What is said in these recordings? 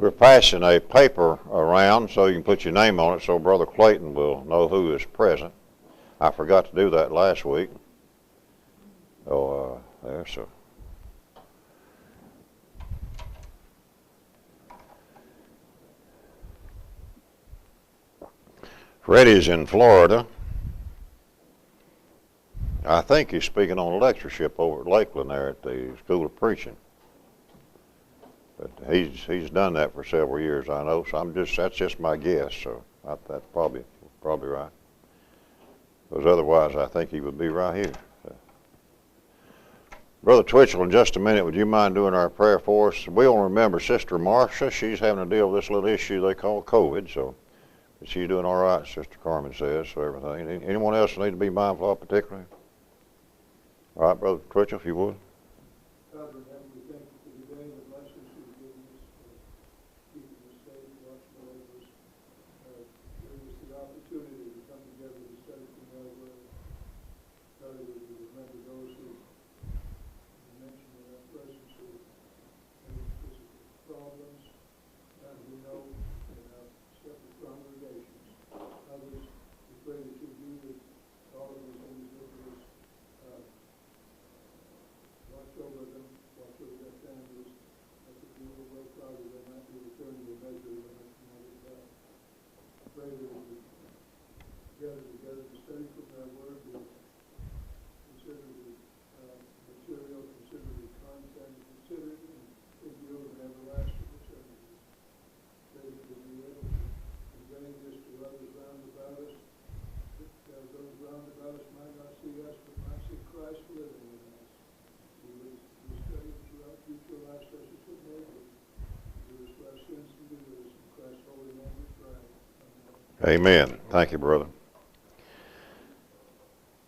We're passing a paper around so you can put your name on it so Brother Clayton will know who is present. I forgot to do that last week. So, there's a... Freddie's in Florida. I think he's speaking on a lectureship over at Lakeland there at the School of Preaching. But he's done that for several years, I know. So that's just my guess. So that's probably right. Because otherwise, I think he would be right here. So. Brother Twitchell, in just a minute, would you mind doing our prayer for us? We all remember Sister Marcia. She's having to deal with this little issue they call COVID. So she's doing all right, Sister Carmen says. So everything. Anyone else need to be mindful of particularly? All right, Brother Twitchell, if you would. Amen. Thank you, brother.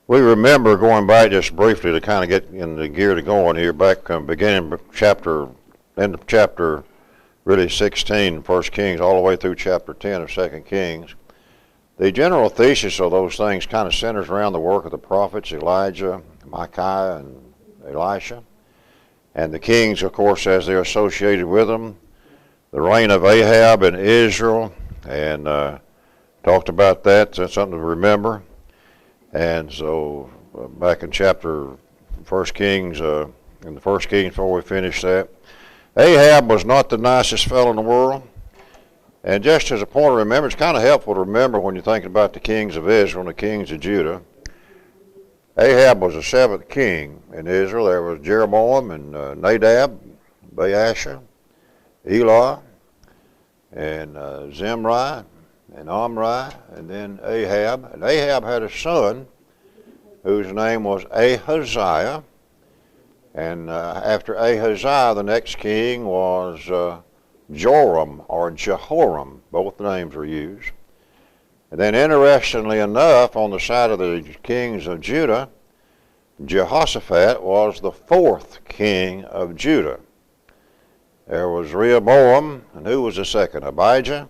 We remember going back just briefly to kind of get in the gear to going here, back beginning end of chapter really 16, 1 Kings, all the way through chapter 10 of 2 Kings. The general thesis of those things kind of centers around the work of the prophets, Elijah, Micaiah, and Elisha. And the kings, of course, as they're associated with them, the reign of Ahab in Israel, and talked about that. That's something to remember. And so back in chapter 1 Kings, in the 1 Kings before we finish that, Ahab was not the nicest fellow in the world. And just as a point of remembrance, it's kind of helpful to remember when you're thinking about the kings of Israel and the kings of Judah. Ahab was the seventh king in Israel. There was Jeroboam and Nadab, Baasha, Elah, and Zimri, and Omri, and then Ahab. And Ahab had a son whose name was Ahaziah. And after Ahaziah, the next king was Joram or Jehoram. Both names are used. And then interestingly enough, on the side of the kings of Judah, Jehoshaphat was the fourth king of Judah. There was Rehoboam, and who was the second? Abijah,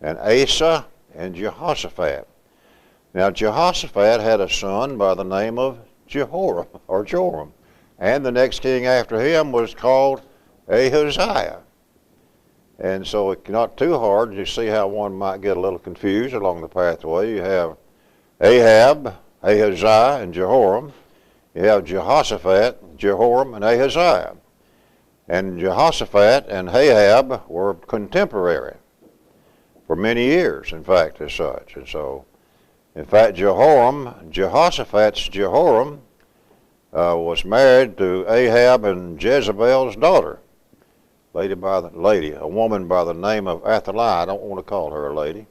and Asa, and Jehoshaphat. Now Jehoshaphat had a son by the name of Jehoram, or Joram. And the next king after him was called Ahaziah. And so it's not too hard to see how one might get a little confused along the pathway. You have Ahab, Ahaziah, and Jehoram. You have Jehoshaphat, Jehoram, and Ahaziah. And Jehoshaphat and Ahab were contemporary for many years, in fact, as such. And so, in fact, Jehoshaphat's Jehoram was married to Ahab and Jezebel's daughter, a woman by the name of Athaliah. I don't want to call her a lady.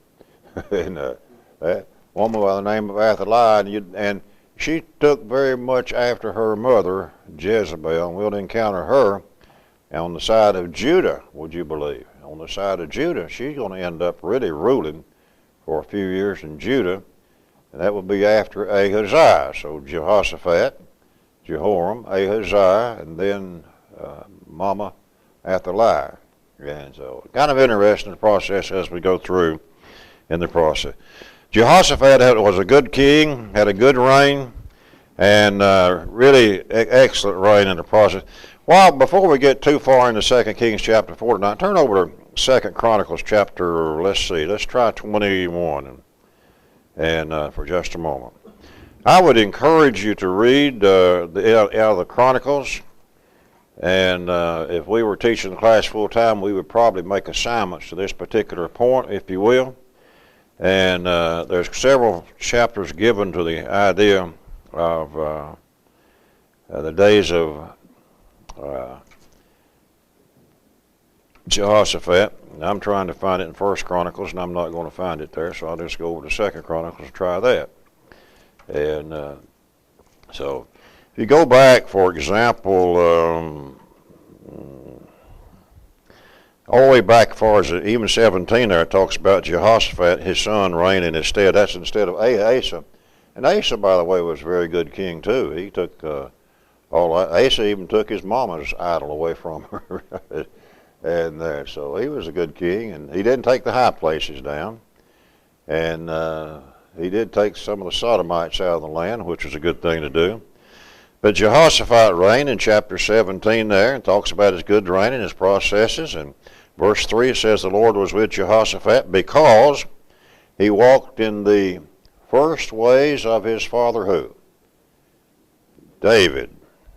And that woman by the name of Athaliah, and she took very much after her mother, Jezebel, and we'll encounter her on the side of Judah, would you believe? On the side of Judah, she's going to end up really ruling for a few years in Judah, and that will be after Ahaziah. So Jehoshaphat, Jehoram, Ahaziah, and then Mama Athaliah. And so kind of interesting the process as we go through in the process. Jehoshaphat was a good king, had a good reign, and really excellent reign in the process. Well, before we get too far into 2 Kings chapter 4 tonight, turn over to Second Chronicles chapter, let's try 21 and for just a moment. I would encourage you to read out of the Chronicles, and if we were teaching the class full time, we would probably make assignments to this particular point, if you will. And there's several chapters given to the idea of the days of Jehoshaphat. I'm trying to find it in First Chronicles, and I'm not going to find it there, so I'll just go over to Second Chronicles and try that. And so, if you go back, for example, all the way back as far as even 17 there, it talks about Jehoshaphat, his son, reigning instead. That's instead of Asa. And Asa, by the way, was a very good king, too. He took Asa even took his mama's idol away from her. And so he was a good king, and he didn't take the high places down. And he did take some of the Sodomites out of the land, which was a good thing to do. But Jehoshaphat reigned in chapter 17 there, and talks about his good reign and his processes. And verse 3, it says, the Lord was with Jehoshaphat because he walked in the first ways of his father who? David,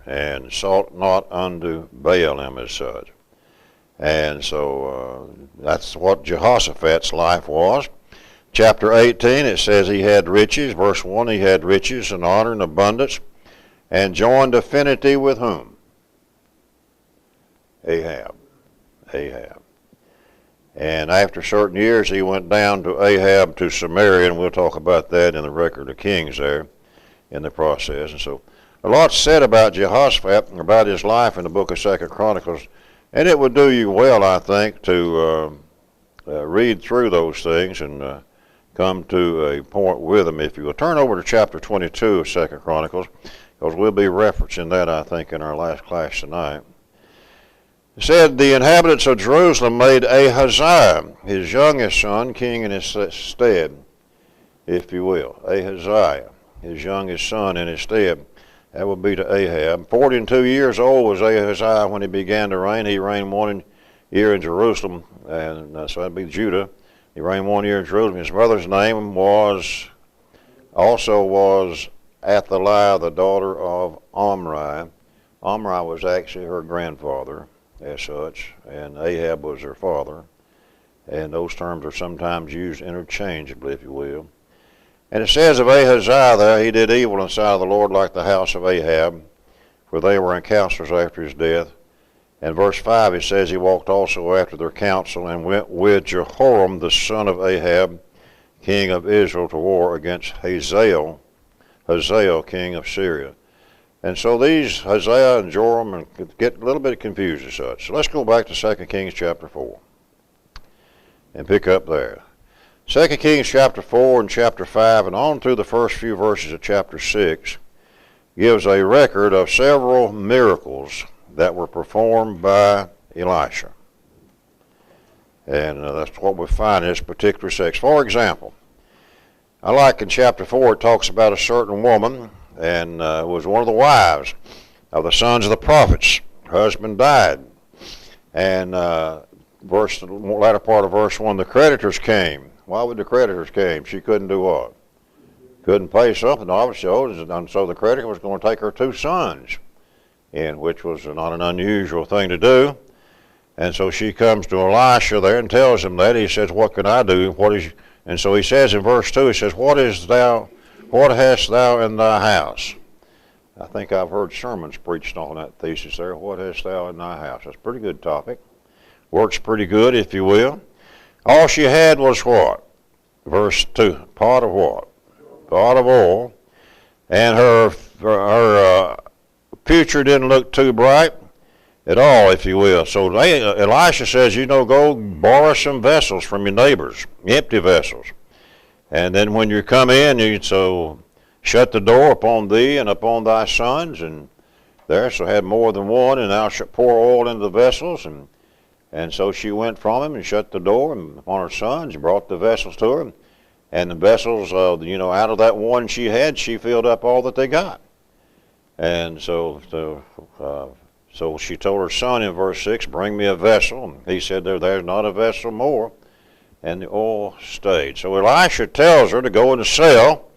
and sought not unto Baalim as such. And so that's what Jehoshaphat's life was. Chapter 18, it says he had riches. Verse 1, he had riches and honor and abundance, and joined affinity with whom? Ahab. And after certain years, he went down to Ahab to Samaria, and we'll talk about that in the record of Kings there in the process. And so a lot's said about Jehoshaphat, about his life in the book of Second Chronicles, and it would do you well, I think, to read through those things and come to a point with them. If you will turn over to chapter 22 of Second Chronicles, because we'll be referencing that, I think, in our last class tonight. It said, the inhabitants of Jerusalem made Ahaziah, his youngest son, king in his stead, if you will. Ahaziah, his youngest son in his stead. That would be to Ahab. 42 years old was Ahaziah when he began to reign. He reigned 1 year in Jerusalem, and so that'd be Judah. He reigned 1 year in Jerusalem. His mother's name was Athaliah, the daughter of Omri. Omri was actually her grandfather as such, and Ahab was her father. And those terms are sometimes used interchangeably, if you will. And it says of Ahaziah there, he did evil in the sight of the Lord like the house of Ahab, for they were in counselors after his death. And verse 5, it says he walked also after their counsel and went with Jehoram, the son of Ahab, king of Israel, to war against Hazael, king of Syria. And so these, Hazael and Joram, get a little bit confused as such. So let's go back to 2 Kings chapter 4 and pick up there. 2 Kings chapter 4 and chapter 5 and on through the first few verses of chapter 6 gives a record of several miracles that were performed by Elisha. And that's what we find in this particular section. For example, I like in chapter 4 it talks about a certain woman, and it was one of the wives of the sons of the prophets. Her husband died. And the latter part of verse 1, the creditors came. Why would the creditors came? She couldn't do what? Couldn't pay something, obviously, and so the creditor was going to take her 2 sons, which was not an unusual thing to do. And so she comes to Elisha there and tells him that. He says, what can I do? And so he says in verse 2, he says, what hast thou in thy house? I think I've heard sermons preached on that thesis there. What hast thou in thy house? That's a pretty good topic. Works pretty good, if you will. All she had was what? Verse 2, pot of what? Pot of oil. And her future didn't look too bright at all, if you will. So Elisha says, go borrow some vessels from your neighbors, empty vessels. And then when you come in, shut the door upon thee and upon thy sons. And there, so had more than one, and thou shalt pour oil into the vessels. And so she went from him and shut the door upon her sons and brought the vessels to her. And the vessels, out of that one she had, she filled up all that they got. And so So she told her son in verse 6, bring me a vessel. And he said, there's not a vessel more. And the oil stayed. So Elisha tells her to go and sell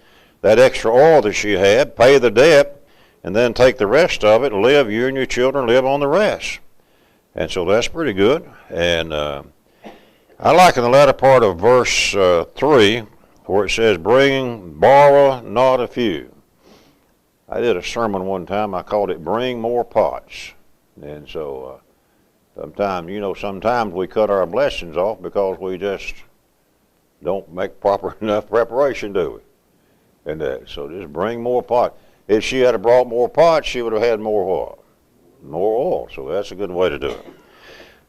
that extra oil that she had, pay the debt, and then take the rest of it and live. You and your children live on the rest. And so that's pretty good. And I like in the latter part of verse 3 where it says, borrow not a few. I did a sermon one time. I called it Bring More Pots. And so sometimes we cut our blessings off because we just don't make proper enough preparation, do we? And so just bring more pots. If she had brought more pots, she would have had more oil. More oil. So that's a good way to do it.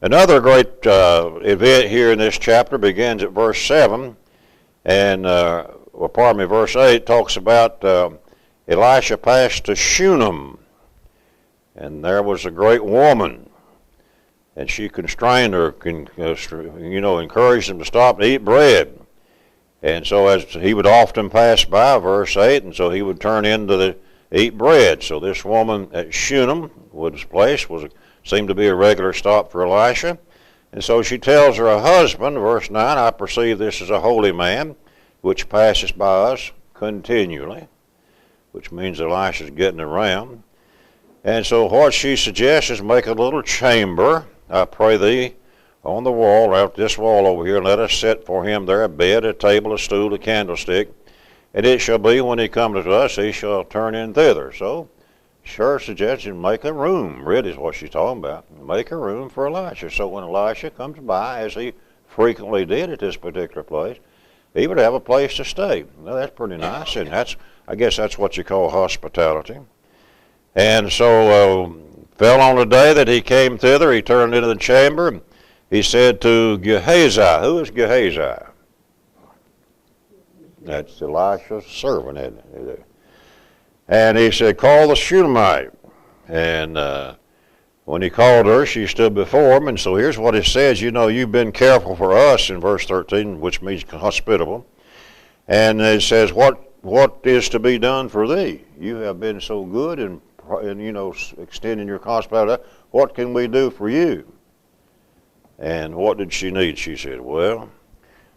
Another great event here in this chapter begins at verse 7. And, verse 8 talks about Elisha passed to Shunem. And there was a great woman. And she constrained her, encouraged him to stop and eat bread. And so as he would often pass by, verse 8, and so he would turn into the eat bread. So this woman at Shunem, Wood's place, seemed to be a regular stop for Elisha. And so she tells her husband, verse 9, I perceive this is a holy man, which passes by us continually, which means Elisha's getting around. And so what she suggests is make a little chamber, I pray thee, on the wall, out this wall over here, and let us set for him there a bed, a table, a stool, a candlestick. And it shall be when he comes to us, he shall turn in thither. So, her suggestion, make a room, really is what she's talking about. Make a room for Elisha. So when Elisha comes by, as he frequently did at this particular place, he would have a place to stay. Well, that's pretty nice, and I guess that's what you call hospitality. And so, fell on the day that he came thither, he turned into the chamber. He said to Gehazi, who is Gehazi? That's Elisha's servant, isn't it? And he said, call the Shunammite. And when he called her, she stood before him. And so here's what it says. You've been careful for us in verse 13, which means hospitable. And it says, what is to be done for thee? You have been so good in extending your hospitality. What can we do for you? And what did she need? She said,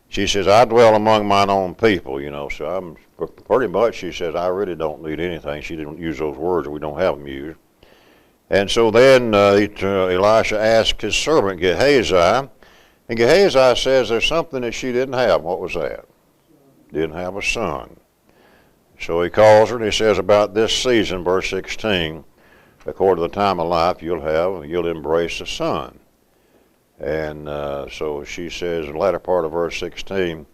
she says, I dwell among mine own people, so I'm pretty much, she says, I really don't need anything. She didn't use those words, we don't have them used. And so then Elisha asked his servant Gehazi, and Gehazi says there's something that she didn't have. What was that? Didn't have a son. So he calls her and he says, about this season, verse 16, according to the time of life you'll embrace a son. And so she says in the latter part of verse 16,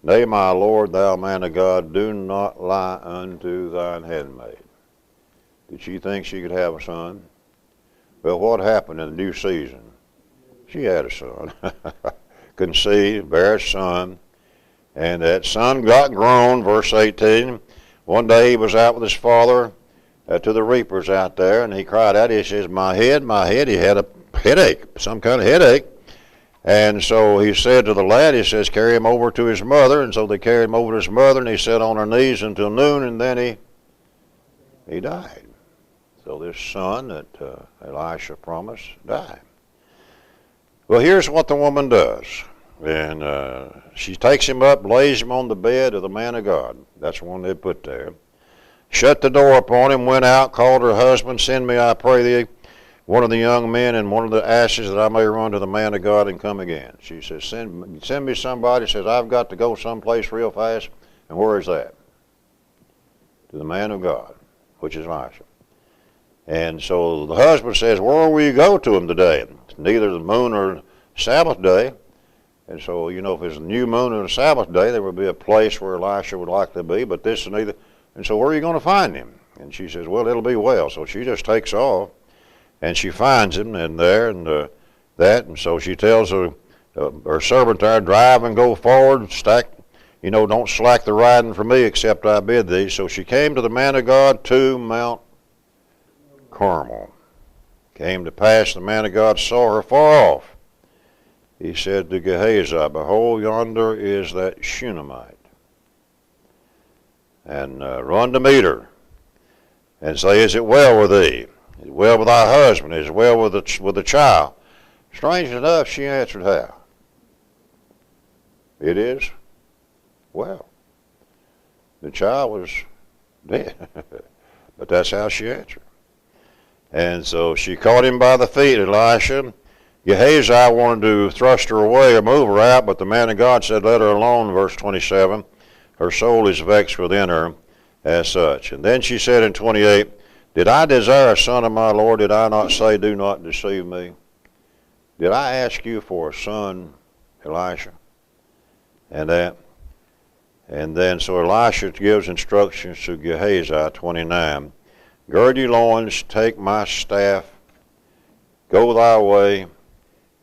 Nay, my Lord, thou man of God, do not lie unto thine handmaid. Did she think she could have a son? Well, what happened in the new season? She had a son. Conceived, bare a son. And that son got grown, verse 18. One day he was out with his father to the reapers out there, and he cried out, he says, my head, my head. He had a headache, some kind of headache. And so he said to the lad, he says, carry him over to his mother. And so they carried him over to his mother, and he sat on her knees until noon, and then he died. So this son that Elisha promised died. Well, here's what the woman does. And she takes him up, lays him on the bed of the man of God. That's the one they put there. Shut the door upon him, went out, called her husband, send me, I pray thee, one of the young men and one of the asses that I may run to the man of God and come again. She says, send me somebody. Says, I've got to go someplace real fast. And where is that? To the man of God, which is Elisha. And so the husband says, where will you go to him today? It's neither the moon or Sabbath day. And so, if it's a new moon and a Sabbath day, there would be a place where Elisha would likely be, but this is neither. And so where are you going to find him? And she says, well, it'll be well. So she just takes off, and she finds him and there and that. And so she tells her servant there, drive and go forward, don't slack the riding for me except I bid thee. So she came to the man of God to Mount Carmel. Came to pass, the man of God saw her far off. He said to Gehazi, behold, yonder is that Shunammite. And run to meet her, and say, is it well with thee? well with thy husband? Is it well with the child? Strange enough, she answered how? It is well. The child was dead. But that's how she answered. And so she caught him by the feet, Elisha. Gehazi wanted to thrust her away or move her out, but the man of God said, let her alone, verse 27. Her soul is vexed within her as such. And then she said in 28, did I desire a son of my Lord? Did I not say, do not deceive me? Did I ask you for a son, Elisha? And then so Elisha gives instructions to Gehazi, 29. Gird your loins, take my staff, go thy way.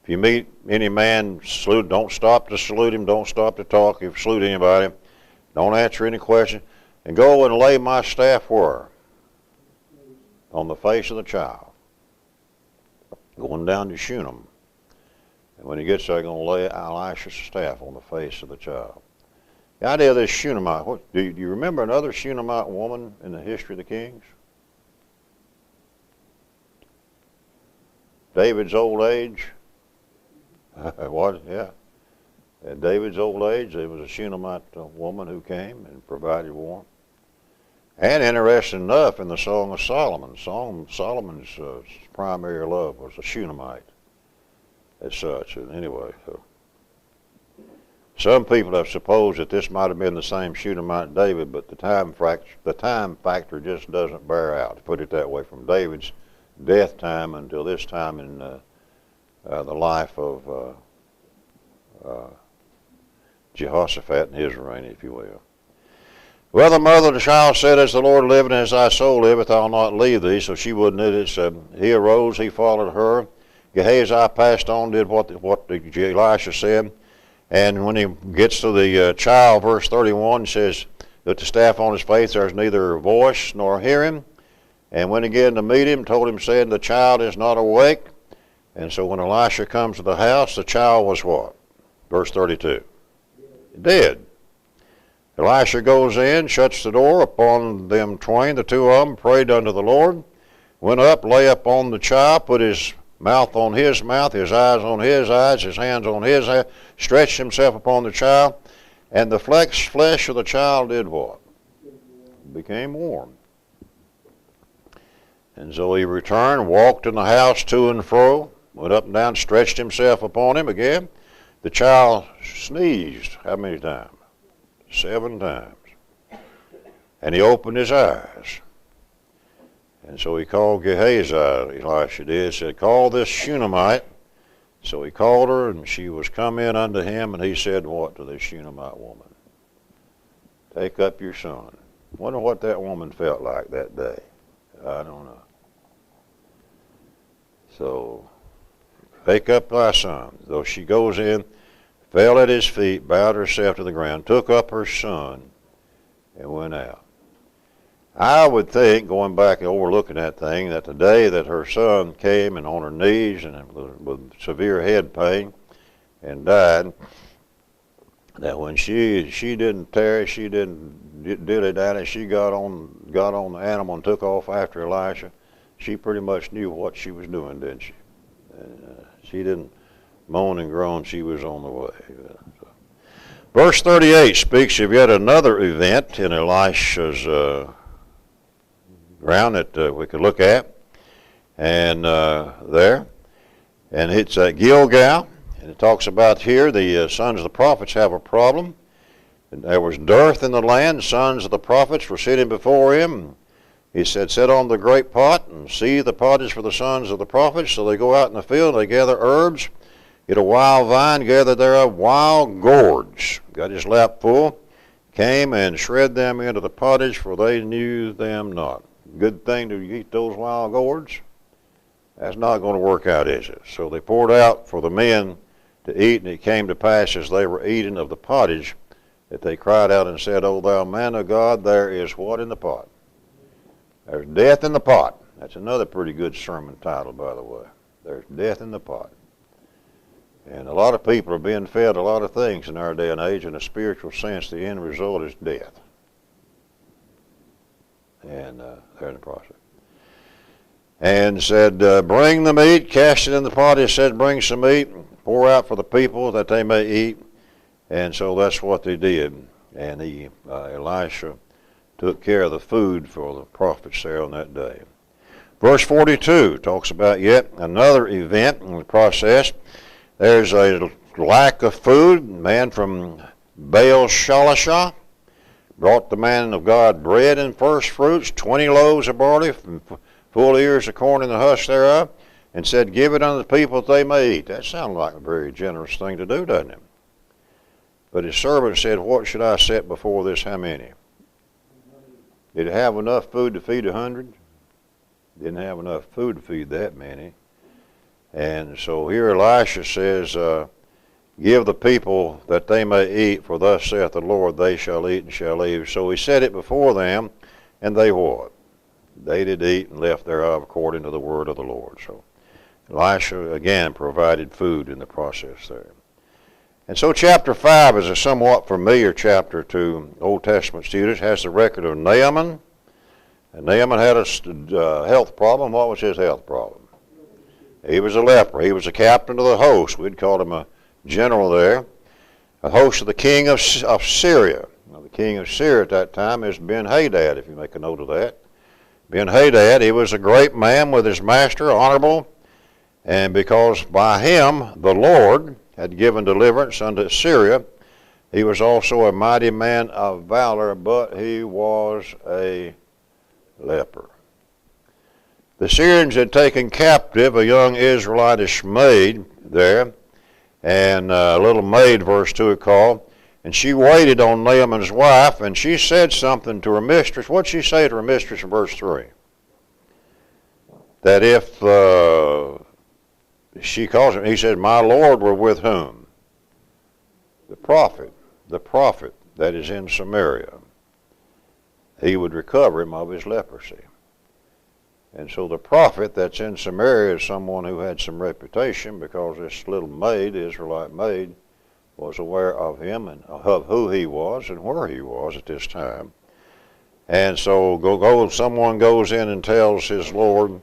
If you meet any man, salute, don't stop to salute him, don't stop to talk. If you salute anybody, don't answer any question. And go and lay my staff where? On the face of the child. Going down to Shunem. And when he gets there, he's going to lay Elisha's staff on the face of the child. The idea of this Shunammite, do you remember another Shunammite woman in the history of the kings? David's old age. What? Yeah. At David's old age, there was a Shunammite woman who came and provided warmth. And interesting enough, in the Song of Solomon, Solomon's primary love was a Shunammite as such. And anyway, so some people have supposed that this might have been the same Shunammite David, but the time factor just doesn't bear out, to put it that way, from David's death time until this time in the life of Jehoshaphat and his reign, if you will. Well, the mother of the child said, as the Lord liveth and as thy soul liveth, I'll not leave thee. So she wouldn't do it. So he arose, he followed her. Gehazi passed on, did what Elisha said. And when he gets to the child, verse 31 says, that the staff on his face, there's neither voice nor hearing. And when again to meet him, told him, saying, the child is not awake. And so when Elisha comes to the house, the child was what? Verse 32. Dead. Elisha goes in, shuts the door upon them twain, the two of them, prayed unto the Lord, went up, lay upon the child, put his mouth on his mouth, his eyes on his eyes, his hands on his hands, stretched himself upon the child, and the flesh of the child did what? Became warm. And so he returned, walked in the house to and fro, went up and down, stretched himself upon him again. The child sneezed, how many times? 7 times. And he opened his eyes. And so he called Gehazi, Elisha did, said, call this Shunammite. So he called her, and she was come in unto him, and he said what to this Shunammite woman? Take up your son. Wonder what that woman felt like that day. I don't know. So, take up thy son. Though she goes in, fell at his feet, bowed herself to the ground, took up her son, and went out. I would think, going back and overlooking that thing, that the day that her son came and on her knees and with severe head pain and died, that when she didn't tarry, she didn't dilly-dally, she got on the animal and took off after Elisha. She pretty much knew what she was doing, didn't she? She didn't moan and groan, she was on the way. Verse 38 speaks of yet another event in Elisha's ground that we could look at, and there, and it's at Gilgal, and it talks about here the sons of the prophets have a problem. And there was dearth in the land, sons of the prophets were sitting before him. He said, sit on the great pot and see the pottage for the sons of the prophets. So they go out in the field, they gather herbs, get a wild vine, gather thereof wild gourds. Got his lap full, came and shred them into the pottage, for they knew them not. Good thing to eat those wild gourds? That's not going to work out, is it? So they poured out for the men to eat, and it came to pass as they were eating of the pottage that they cried out and said, O thou man of God, there is what in the pot? There's death in the pot. That's another pretty good sermon title, by the way. There's death in the pot. And a lot of people are being fed a lot of things in our day and age. In a spiritual sense, the end result is death. And they're in the process. and said, bring the meat, cast it in the pot. He said, bring some meat, pour out for the people that they may eat. And so that's what they did. And Elisha took care of the food for the prophets there on that day. Verse 42 talks about yet another event in the process. There's a lack of food. A man from Baal Shalishah brought the man of God bread and first fruits, 20 loaves of barley, full ears of corn in the husk thereof, and said, give it unto the people that they may eat. That sounds like a very generous thing to do, doesn't it? But his servant said, what should I set before this? How many? Did it have enough food to feed 100? Didn't have enough food to feed that many. And so here Elisha says, give the people that they may eat, for thus saith the Lord, they shall eat and shall live. So he set it before them, and they what? They did eat and left thereof according to the word of the Lord. So Elisha again provided food in the process there. And so chapter 5 is a somewhat familiar chapter to Old Testament students. It has the record of Naaman. And Naaman had a health problem. What was his health problem? He was a leper. He was a captain of the host. We'd call him a general there. A host of the king of Syria. Now, the king of Syria at that time is Ben-Hadad, if you make a note of that. Ben-Hadad, he was a great man with his master, honorable. And because by him the Lord had given deliverance unto Syria, he was also a mighty man of valor, but he was a leper. The Syrians had taken captive a young Israelitish maid there, and a little maid, verse 2 it called, and she waited on Naaman's wife, and she said something to her mistress. What'd she say to her mistress in verse 3? That if she calls him, he said, my Lord were with whom? The prophet that is in Samaria. He would recover him of his leprosy. And so the prophet that's in Samaria is someone who had some reputation, because this little maid, Israelite maid, was aware of him and of who he was and where he was at this time. And so someone goes in and tells his Lord,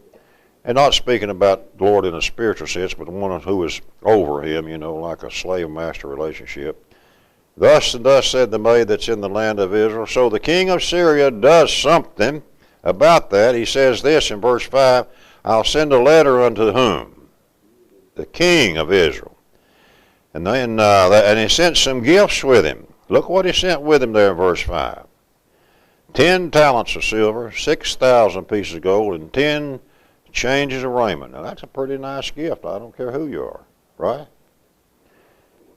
and not speaking about Lord in a spiritual sense, but one who is over him, like a slave-master relationship. Thus and thus said the maid that's in the land of Israel. So the king of Syria does something about that. He says this in verse 5, I'll send a letter unto whom? The king of Israel. And then and he sent some gifts with him. Look what he sent with him there in verse 5. 10 talents of silver, 6,000 pieces of gold, and 10 changes of raiment. Now that's a pretty nice gift. I don't care who you are, right?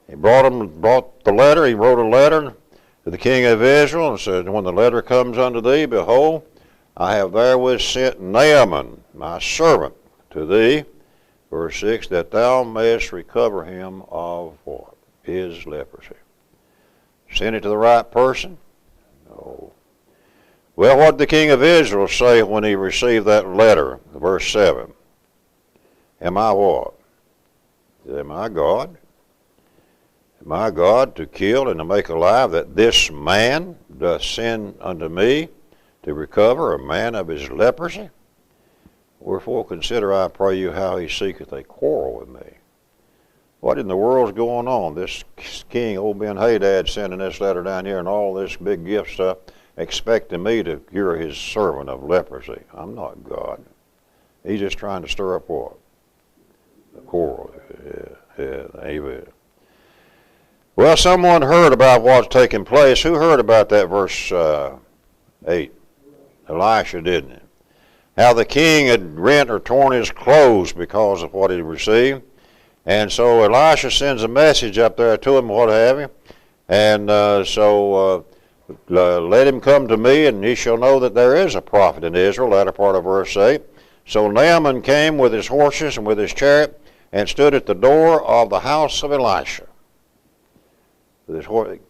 He brought the letter. He wrote a letter to the king of Israel and said, when the letter comes unto thee, behold, I have therewith sent Naaman, my servant, to thee, verse 6, that thou mayest recover him of what? His leprosy. Send it to the right person? No. Well, what did the king of Israel say when he received that letter? Verse 7. Am I what? Am I God? Am I God to kill and to make alive, that this man doth send unto me to recover a man of his leprosy? Wherefore consider, I pray you, how he seeketh a quarrel with me. What in the world's going on? This king, old Ben-Hadad, sending this letter down here and all this big gift stuff, expecting me to cure his servant of leprosy. I'm not God. He's just trying to stir up what? A quarrel. Amen. Well, someone heard about what's taking place. Who heard about that, verse 8? Elisha, didn't he? How the king had rent or torn his clothes because of what he received. And so Elisha sends a message up there to him, what have you. And let him come to me, and he shall know that there is a prophet in Israel, latter part of verse 8. So Naaman came with his horses and with his chariot, and stood at the door of the house of Elisha.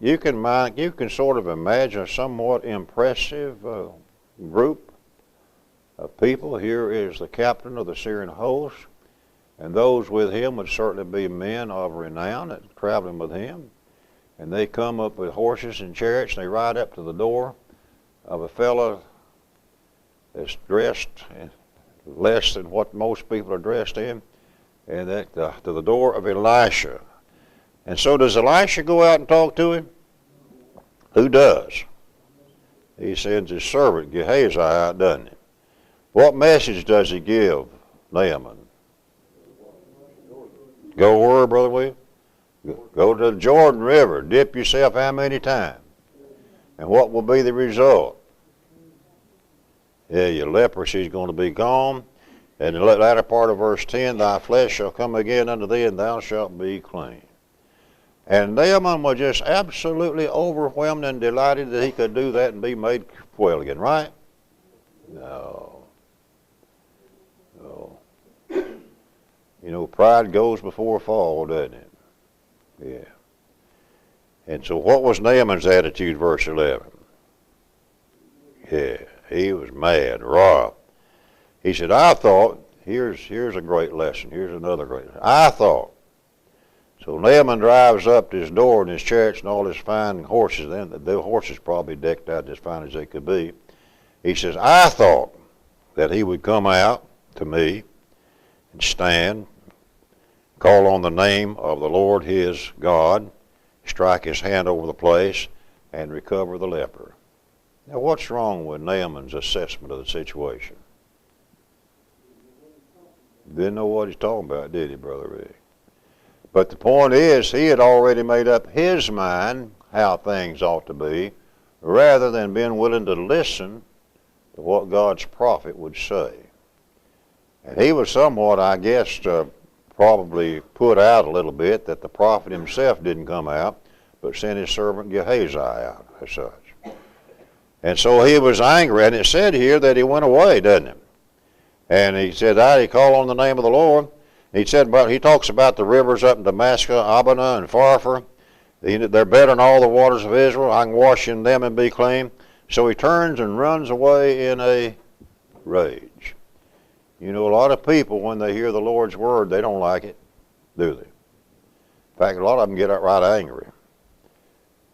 You can sort of imagine a somewhat impressive group of people. Here is the captain of the Syrian host, and those with him would certainly be men of renown that traveling with him. And they come up with horses and chariots, and they ride up to the door of a fellow that's dressed less than what most people are dressed in, and to the door of Elisha. And so does Elisha go out and talk to him? Who does? He sends his servant Gehazi out, doesn't he? What message does he give Naaman? Go where, Brother William? Go to the Jordan River. Dip yourself how many times? And what will be the result? Yeah, your leprosy is going to be gone. And the latter part of verse 10, thy flesh shall come again unto thee, and thou shalt be clean. And Naaman was just absolutely overwhelmed and delighted that he could do that and be made well again, right? No. No. You know, pride goes before a fall, doesn't it? Yeah. And so what was Naaman's attitude, verse 11? Yeah, he was mad, raw. He said, I thought, here's a great lesson, here's another great lesson. I thought. So Naaman drives up to his door in his chariots and all his fine horses. Then the horses probably decked out as fine as they could be. He says, I thought that he would come out to me and stand, call on the name of the Lord his God, strike his hand over the place, and recover the leper. Now what's wrong with Naaman's assessment of the situation? Didn't know what he's talking about, did he, Brother Rick? But the point is, he had already made up his mind how things ought to be, rather than being willing to listen to what God's prophet would say. And he was somewhat, I guess, probably put out a little bit that the prophet himself didn't come out, but sent his servant Gehazi out as such. And so he was angry, and it said here that he went away, doesn't it? And he said, he called on the name of the Lord. He talks about the rivers up in Damascus, Abana, and Pharpar. They're better than all the waters of Israel. I can wash in them and be clean. So he turns and runs away in a rage. You know, a lot of people, when they hear the Lord's word, they don't like it, do they? In fact, a lot of them get right angry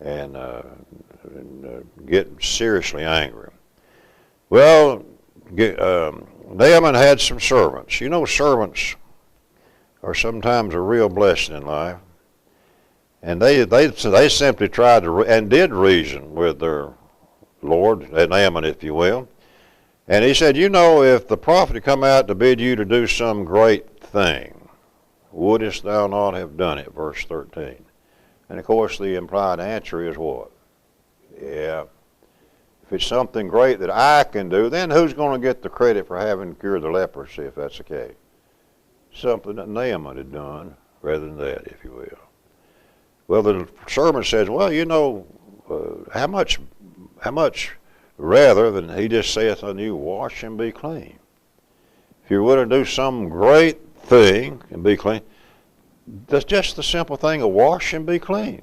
and get seriously angry. Well, Naaman had some servants. You know, servants are sometimes a real blessing in life. And they simply tried to, and did reason with their Lord, Naaman, if you will. And he said, you know, if the prophet had come out to bid you to do some great thing, wouldest thou not have done it? Verse 13. And of course the implied answer is what? Yeah. If it's something great that I can do, then who's going to get the credit for having cured the leprosy if that's the case? Something that Naaman had done rather than that, if you will. Well, the servant says, well, you know, how much rather than he just saith unto you, wash and be clean. If you're willing to do some great thing and be clean, that's just the simple thing of wash and be clean.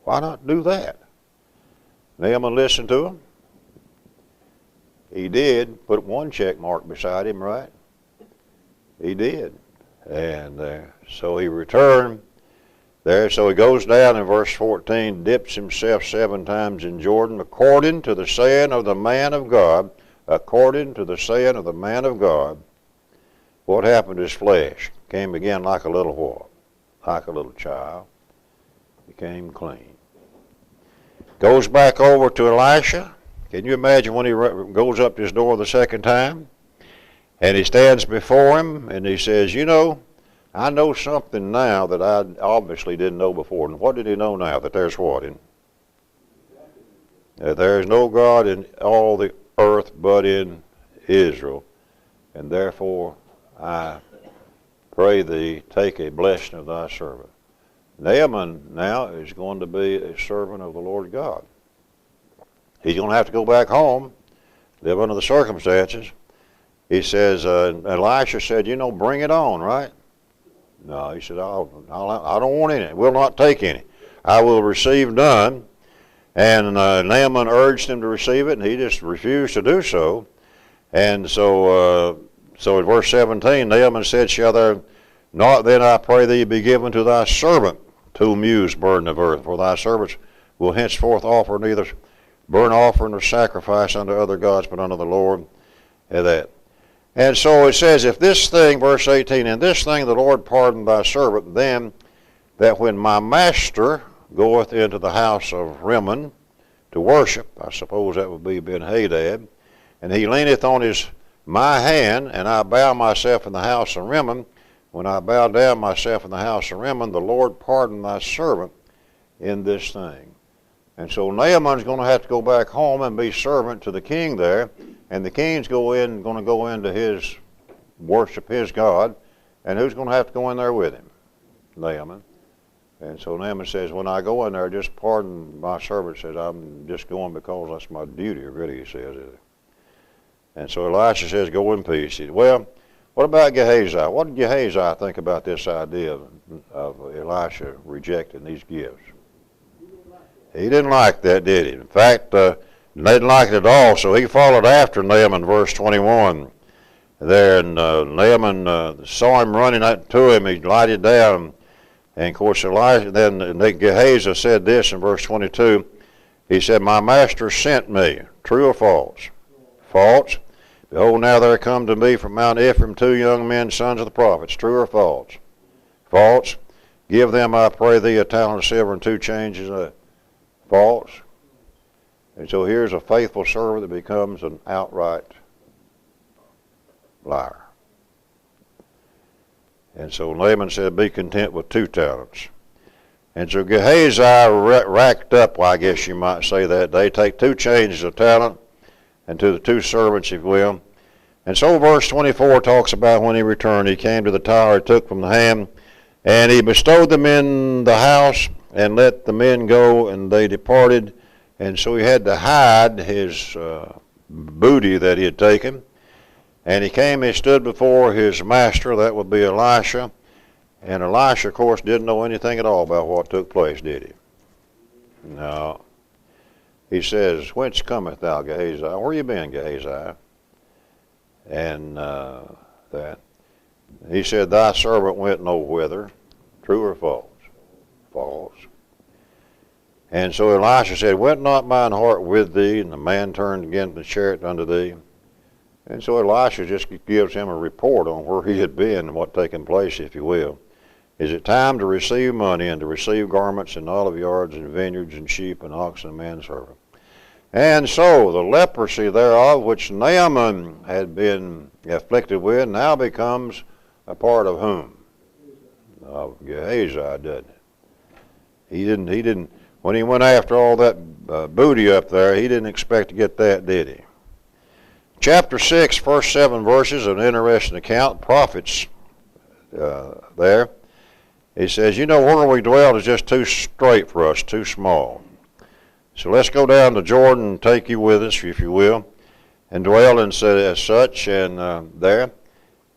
Why not do that? Naaman listened to him. He did put one check mark beside him, right? He did. And so he returned there. So he goes down in verse 14, dips himself 7 times in Jordan, according to the saying of the man of God. According to the saying of the man of God. What happened to his flesh? Came again like a little what? Like a little child. Became clean. Goes back over to Elisha. Can you imagine when he goes up to his door the second time? And he stands before him and he says, you know, I know something now that I obviously didn't know before. And what did he know now? That there's what? There is no God in all the earth but in Israel. And therefore I pray thee, take a blessing of thy servant. Naaman now is going to be a servant of the Lord God. He's going to have to go back home, live under the circumstances. He says, Elisha said, you know, bring it on, right? No, he said, I don't want any. Will not take any. I will receive none. And Naaman urged him to receive it, and he just refused to do so. And so in verse 17, Naaman said, shall there not then, I pray thee, be given to thy servant 2 mews burden of earth, for thy servants will henceforth offer neither burnt offering or sacrifice unto other gods, but unto the Lord. And And so it says, if this thing, verse 18, and this thing the Lord pardon thy servant, then that when my master goeth into the house of Rimmon to worship, I suppose that would be Ben-Hadad, and he leaneth on my hand, and I bow myself in the house of Rimmon, when I bow down myself in the house of Rimmon, the Lord pardon thy servant in this thing. And so Naaman's going to have to go back home and be servant to the king there, and the king's going to go into his worship his God, and who's going to have to go in there with him? Naaman. And so Naaman says, when I go in there, just pardon my servant. Says, I'm just going because that's my duty, really, he says. And so Elisha says, go in peace. He said, well, what about Gehazi? What did Gehazi think about this idea of Elisha rejecting these gifts? He didn't like that, did he? In fact, he didn't like it at all, so he followed after Naaman, verse 21 there, and Naaman saw him running up to him. He lighted down, and of course then Gehazi said this in verse 22. He said, my master sent me. True or false? False. Behold, now there come to me from Mount Ephraim 2 young men, sons of the prophets. True or false? False. Give them, I pray thee, a talent of silver and 2 changes. False. And so here's a faithful servant that becomes an outright liar. And so Naaman said, be content with 2 talents. And so Gehazi racked up, well, I guess you might say that. They take 2 changes of talent, and to the 2 servants, if you will. And so verse 24 talks about when he returned, he came to the tower, he took from the hand, and he bestowed them in the house, and let the men go, and they departed. And so he had to hide his booty that he had taken. And he came, he stood before his master, that would be Elisha. And Elisha, of course, didn't know anything at all about what took place, did he? No. He says, whence cometh thou, Gehazi? Where you been, Gehazi? And that. He said, thy servant went no whither. True or false? False. And so Elisha said, went not mine heart with thee? And the man turned again the chariot unto thee. And so Elisha just gives him a report on where he had been and what taken place, if you will. Is it time to receive money and to receive garments and olive yards and vineyards and sheep and oxen and manservant? And so the leprosy thereof, which Naaman had been afflicted with, now becomes a part of whom? Of Gehazi, doesn't it? He didn't, when he went after all that booty up there, he didn't expect to get that, did he? Chapter 6, first 7 verses, an interesting account, prophets there. He says, you know, where we dwell is just too straight for us, too small. So let's go down to Jordan and take you with us, if you will, and dwell in such and there.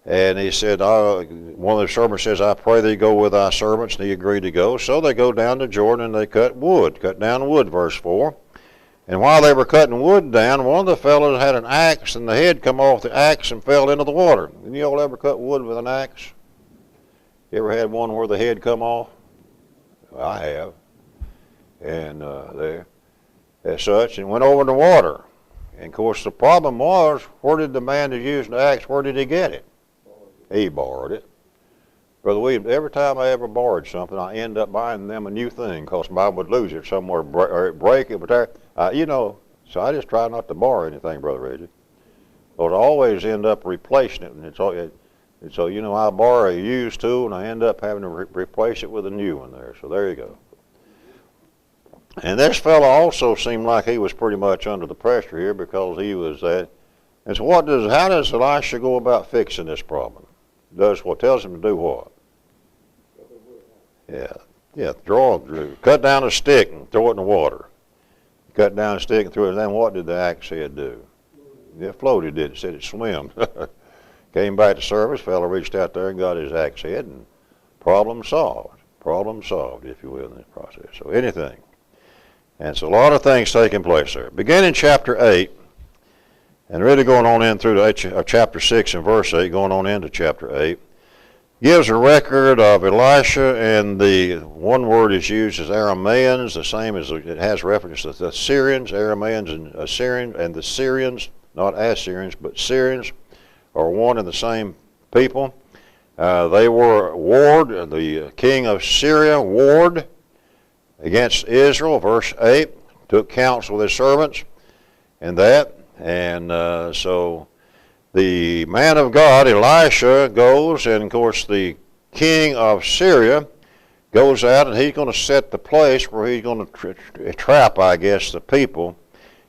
And he said, one of the servants says, I pray thee go with thy servants, and he agreed to go. So they go down to Jordan and they cut down wood, verse 4. And while they were cutting wood down, one of the fellows had an axe, and the head come off the axe and fell into the water. Did you all ever cut wood with an axe? You ever had one where the head come off? Well, I have. And there, as such, and went over the water. And of course, the problem was, where did the man that used the axe, where did he get it? He borrowed it. Brother William, every time I ever borrowed something, I end up buying them a new thing, because I would lose it somewhere, or break it, you know, so I just try not to borrow anything, Brother Reggie. But I always end up replacing it, and so, you know, I borrow a used tool, and I end up having to replace it with a new one there, so there you go. And this fellow also seemed like he was pretty much under the pressure here, because he was that. And so how does Elisha go about fixing this problem? Tells him to do what? Yeah, cut down a stick and throw it in the water. Cut down a stick and threw it, and then what did the axe head do? It floated, did it? Said it swam. Came back to service, fellow reached out there and got his axe head, and problem solved. Problem solved, if you will, in this process. So anything. And so a lot of things taking place there. Beginning chapter 8, and really going on in through chapter 6 and verse 8, going on into chapter 8, gives a record of Elisha, and the one word is used as Arameans, the same as it has reference to the Syrians, Arameans and Assyrians, and the Syrians, not Assyrians, but Syrians, are one and the same people. They were warred, the king of Syria warred against Israel, verse 8, took counsel with his servants and that. And so the man of God, Elisha, goes, and of course the king of Syria goes out, and he's going to set the place where he's going to trap, I guess, the people,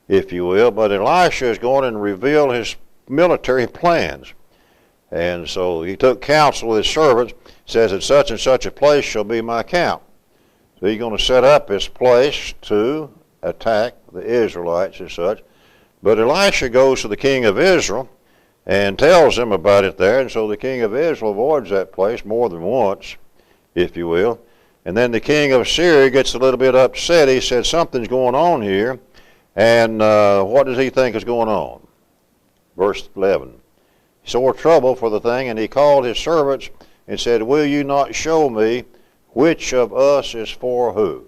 if you will. But Elisha is going and reveal his military plans. And so he took counsel with his servants, says, at such and such a place shall be my camp. So he's going to set up this place to attack the Israelites and such. But Elisha goes to the king of Israel and tells him about it there, and so the king of Israel avoids that place more than once, if you will. And then the king of Syria gets a little bit upset. He said, something's going on here, and what does he think is going on? Verse 11. Sore trouble for the thing, and he called his servants and said, will you not show me which of us is for who?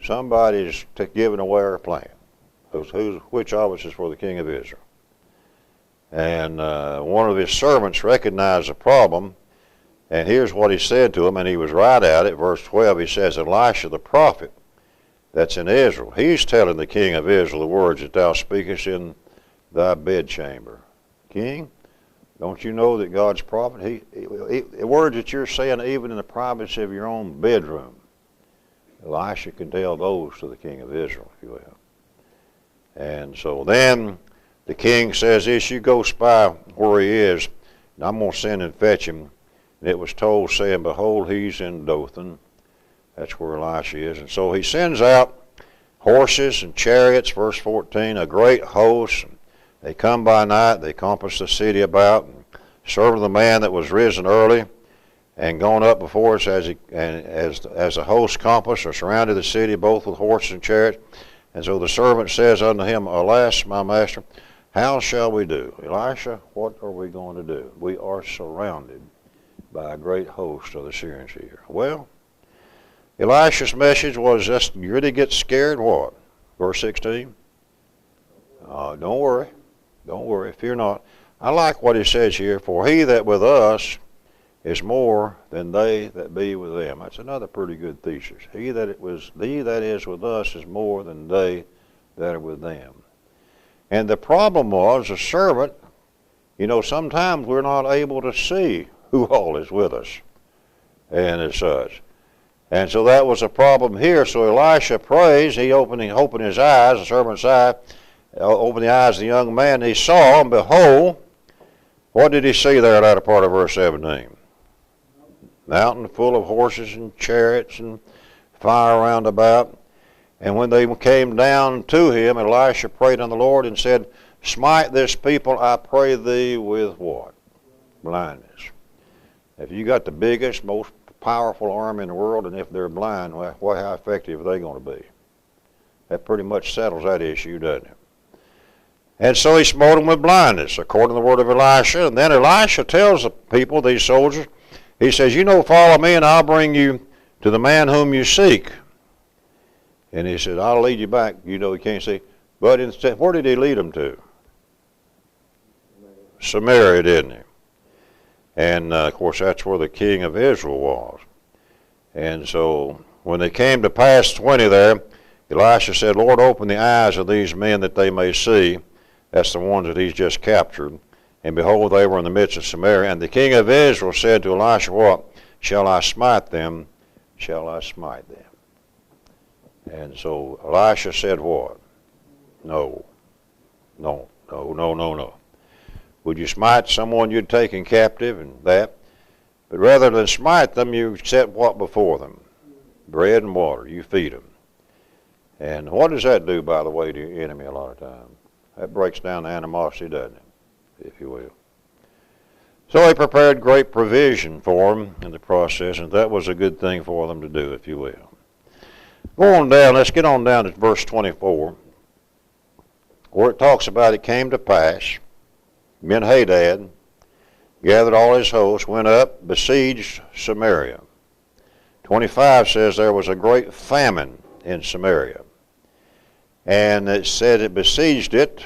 Somebody's giving away our plan. Which of us is for the king of Israel? And one of his servants recognized the problem, and here's what he said to him, and he was right at it. Verse 12, he says, Elisha the prophet that's in Israel, he's telling the king of Israel the words that thou speakest in thy bedchamber. King, don't you know that God's prophet, the words that you're saying even in the privacy of your own bedroom, Elisha can tell those to the king of Israel, if you will. And so then the king says this, you go spy where he is, and I'm going to send and fetch him. And it was told, saying, behold, he's in Dothan. That's where Elisha is. And so he sends out horses and chariots, verse 14, a great host. They come by night, they compass the city about, and serve the man that was risen early and gone up before us as the host compassed or surrounded the city, both with horses and chariots. And so the servant says unto him, alas, my master, how shall we do? Elisha, what are we going to do? We are surrounded by a great host of the Syrians here. Well, Elisha's message was just, you really get scared, what? Verse 16? Don't worry, fear not. I like what he says here, for he that with us is more than they that be with them. That's another pretty good thesis. He that is with us is more than they that are with them. And the problem was, the servant, sometimes we're not able to see who all is with us, and as such. And so that was a problem here. So Elisha prays, he opened his eyes, the servant's eye, opened the eyes of the young man, and he saw, and behold, what did he see there in that part of verse 17? Mountain full of horses and chariots and fire round about. And when they came down to him, Elisha prayed unto the Lord and said, smite this people, I pray thee, with what? Blindness. If you got the biggest, most powerful army in the world, and if they're blind, well, how effective are they going to be? That pretty much settles that issue, doesn't it? And so he smote them with blindness, according to the word of Elisha. And then Elisha tells the people, these soldiers, he says, follow me, and I'll bring you to the man whom you seek. And he said, I'll lead you back. You can't see. But instead, where did he lead them to? Samaria, didn't he? And, of course, that's where the king of Israel was. And so when they came to pass 20 there, Elisha said, Lord, open the eyes of these men that they may see. That's the ones that he's just captured. And behold, they were in the midst of Samaria. And the king of Israel said to Elisha, what? Shall I smite them? Shall I smite them? And so Elisha said what? No. Would you smite someone you'd taken captive and that? But rather than smite them, you set what before them? Bread and water. You feed them. And what does that do, by the way, to your enemy a lot of times? That breaks down the animosity, doesn't it? If you will. So he prepared great provision for them in the process, and that was a good thing for them to do, if you will. Go on down, let's get on down to verse 24, where it talks about it came to pass, Ben-Hadad gathered all his hosts, went up, besieged Samaria. 25 says there was a great famine in Samaria. And it said it besieged it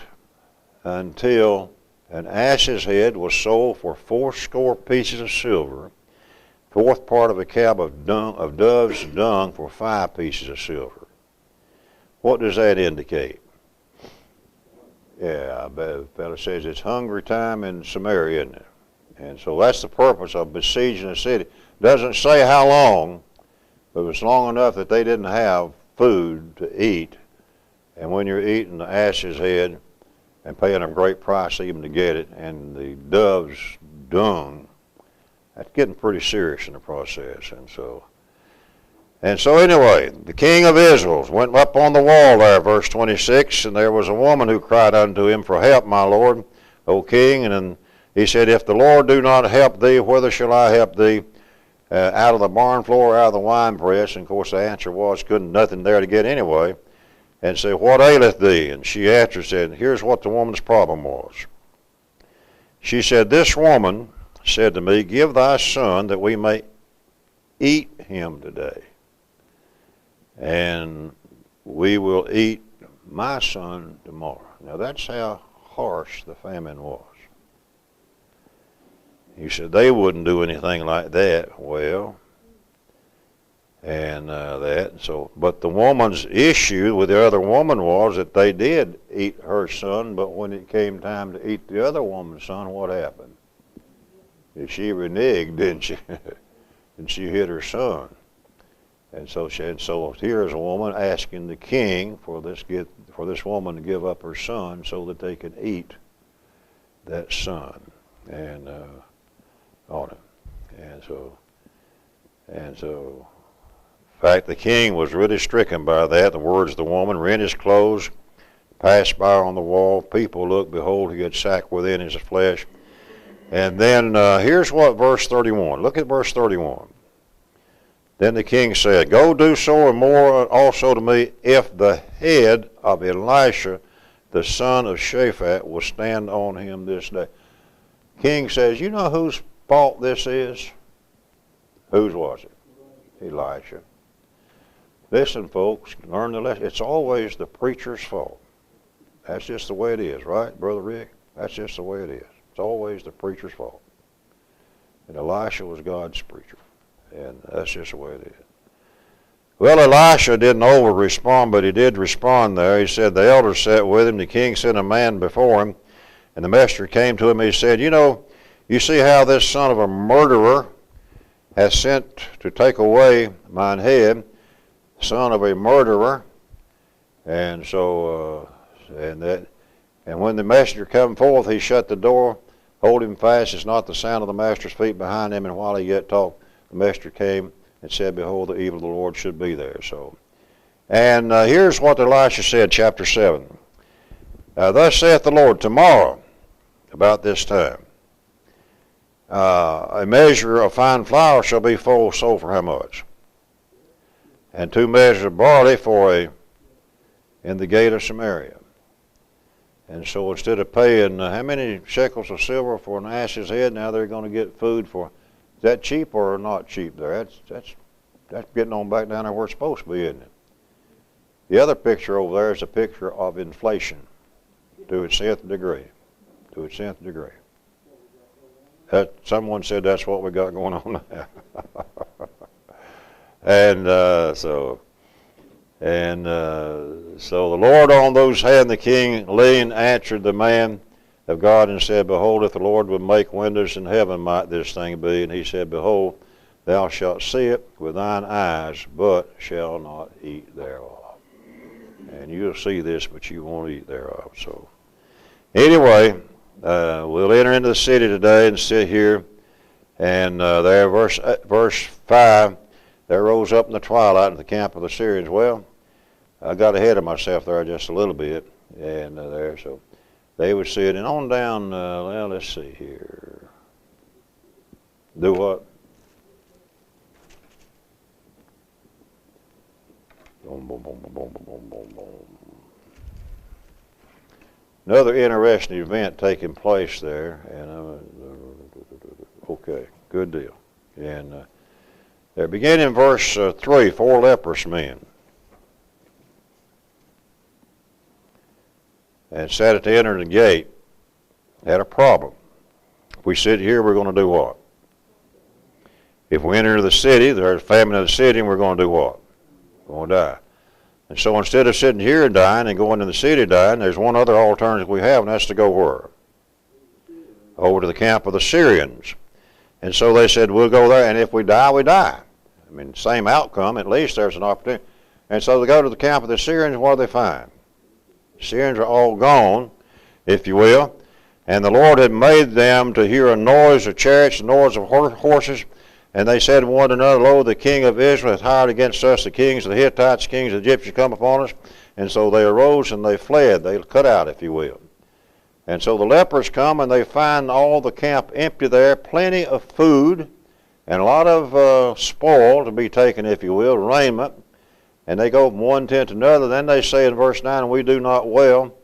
until an ass's head was sold for 80 pieces of silver, fourth part of a cab of dove's dung for 5 pieces of silver. What does that indicate? Yeah, the fellow says it's hungry time in Samaria, isn't it? And so that's the purpose of besieging the city. Doesn't say how long, but it was long enough that they didn't have food to eat. And when you're eating the ass's head and paying a great price even to get it, and the dove's dung, that's getting pretty serious in the process. And so anyway, the king of Israel went up on the wall there, verse 26, and there was a woman who cried unto him for help, my lord, O king. And then he said, if the Lord do not help thee, whither shall I help thee? Out of the barn floor, out of the winepress. And of course the answer was, nothing there to get anyway. And said, what aileth thee? And she answered, said, here's what the woman's problem was. She said, this woman said to me, give thy son that we may eat him today, and we will eat my son tomorrow. Now that's how harsh the famine was. He said they wouldn't do anything like that. Well, and but the woman's issue with the other woman was that they did eat her son, but when it came time to eat the other woman's son, what happened? She reneged, didn't she? And she hit her son. And so here's a woman asking the king for this woman to give up her son so that they can eat that son and on him. And so in fact, the king was really stricken by that. The words of the woman, rent his clothes, passed by on the wall. People looked, behold, he had sacked within his flesh. And then here's what verse 31. Look at verse 31. Then the king said, go do so and more also to me, if the head of Elisha, the son of Shaphat, will stand on him this day. King says, you know whose fault this is? Whose was it? Elisha. Listen, folks, learn the lesson. It's always the preacher's fault. That's just the way it is, right, Brother Rick? That's just the way it is. It's always the preacher's fault. And Elisha was God's preacher. And that's just the way it is. Well, Elisha didn't over-respond, but he did respond there. He said, the elders sat with him. The king sent a man before him. And the messenger came to him. He said, you see how this son of a murderer has sent to take away mine head, son of a murderer. And so, and when the messenger come forth, he shut the door, hold him fast. It's not the sound of the master's feet behind him. And while he yet talked, the messenger came and said, behold, the evil of the Lord should be there. So, and here's what Elisha said, chapter 7. Thus saith the Lord, tomorrow, about this time, a measure of fine flour shall be sold for how much? And 2 measures of barley in the gate of Samaria. And so instead of paying how many shekels of silver for an ass's head, now they're going to get food for. Is that cheap or not cheap there? That's getting on back down there where it's supposed to be, isn't it? The other picture over there is a picture of inflation to its 10th degree. To its 10th degree. Someone said that's what we got going on now. And so the Lord on those hand, the king leaned, answered the man of God and said, behold, if the Lord would make windows in heaven, might this thing be? And he said, behold, thou shalt see it with thine eyes, but shall not eat thereof. And you'll see this, but you won't eat thereof. So anyway, we'll enter into the city today and sit here. And there, verse 5, there rose up in the twilight in the camp of the Syrians. Well, I got ahead of myself there just a little bit, and so they would sit, and on down, well, let's see here. Do what? Boom, boom, boom, boom, boom, boom, boom, boom. Another interesting event taking place there, and okay, good deal. And there, beginning in verse 3, 4 leprous men, and sat at the end of the gate, had a problem. If we sit here, we're going to do what? If we enter the city, there's a famine in the city, and we're going to do what? We're going to die. And so instead of sitting here and dying and going to the city dying, there's one other alternative we have, and that's to go where? Over to the camp of the Syrians. And so they said, we'll go there, and if we die, we die. I mean, same outcome, at least there's an opportunity. And so they go to the camp of the Syrians, and what do they find? The Syrians are all gone, if you will, and the Lord had made them to hear a noise of chariots, a noise of horses, and they said one to another, Lo, the king of Israel hath hired against us the kings of the Hittites, the kings of the Egyptians come upon us. And so they arose and they fled. They cut out, if you will. And so the lepers come and they find all the camp empty there, plenty of food, and a lot of spoil to be taken, if you will, raiment. And they go from one tent to another. Then they say in verse 9, we do not well.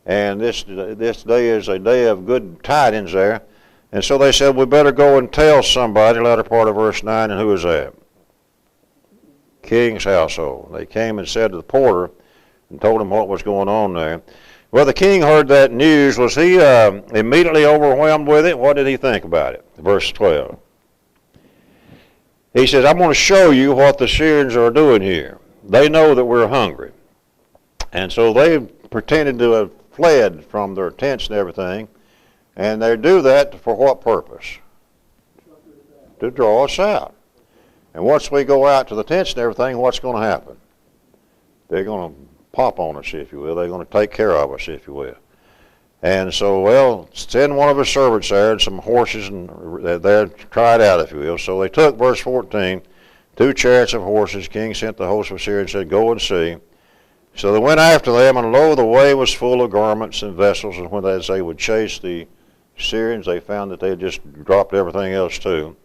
And this day is a day of good tidings there. And so they said, we better go and tell somebody, latter part of verse 9, and who is that? King's household. They came and said to the porter and told him what was going on there. Well, the king heard that news. Was he immediately overwhelmed with it? What did he think about it? Verse 12. He says, I'm going to show you what the Syrians are doing here. They know that we're hungry. And so they pretended to have fled from their tents and everything. And they do that for what purpose? To draw us out. And once we go out to the tents and everything, what's going to happen? They're going to pop on us, if you will. They're going to take care of us, if you will. And so, well, send one of his servants there and some horses, and they're try it out, if you will. So they took, verse 14, 2 chariots of horses. King sent the host of Syria and said, go and see. So they went after them, and lo, the way was full of garments and vessels. And when they would chase the Syrians, they found that they had just dropped everything else too.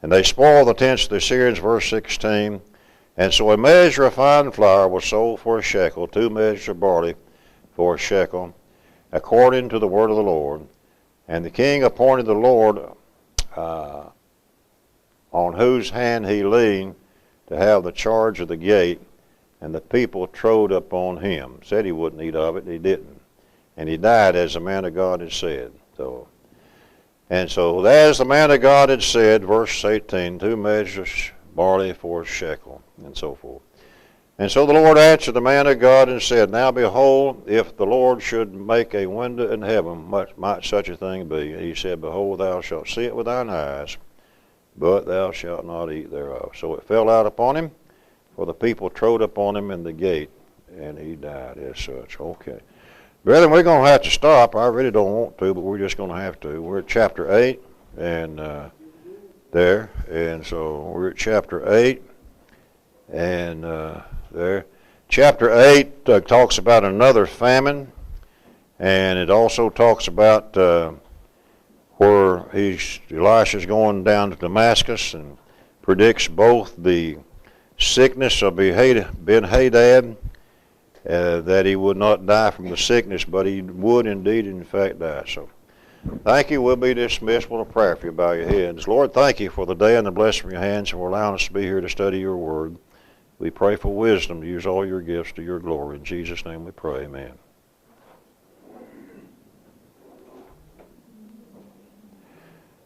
And they spoiled the tents of the Syrians, verse 16. And so a measure of fine flour was sold for a shekel, 2 measures of barley for a shekel, according to the word of the Lord. And the king appointed the Lord, on whose hand he leaned, to have the charge of the gate, and the people trode upon him. Said he wouldn't eat of it, he didn't. And he died as the man of God had said. So as the man of God had said, verse 18, 2 measures barley for a shekel, and so forth. And so the Lord answered the man of God and said, Now behold, if the Lord should make a window in heaven, might such a thing be? And he said, Behold, thou shalt see it with thine eyes, but thou shalt not eat thereof. So it fell out upon him, for the people trode upon him in the gate, and he died as such. Okay. Brethren, we're going to have to stop. I really don't want to, but we're just going to have to. We're at chapter 8, and there. And so we're at chapter 8, and there. Chapter 8 talks about another famine, and it also talks about where Elisha's going down to Damascus and predicts both the sickness of Ben-Hadad, that he would not die from the sickness, but he would indeed, in fact, die. So thank you. We'll be dismissed with a prayer if you bow your heads. Lord, thank you for the day and the blessing from your hands, and for allowing us to be here to study your word. We pray for wisdom to use all your gifts to your glory. In Jesus' name we pray, amen.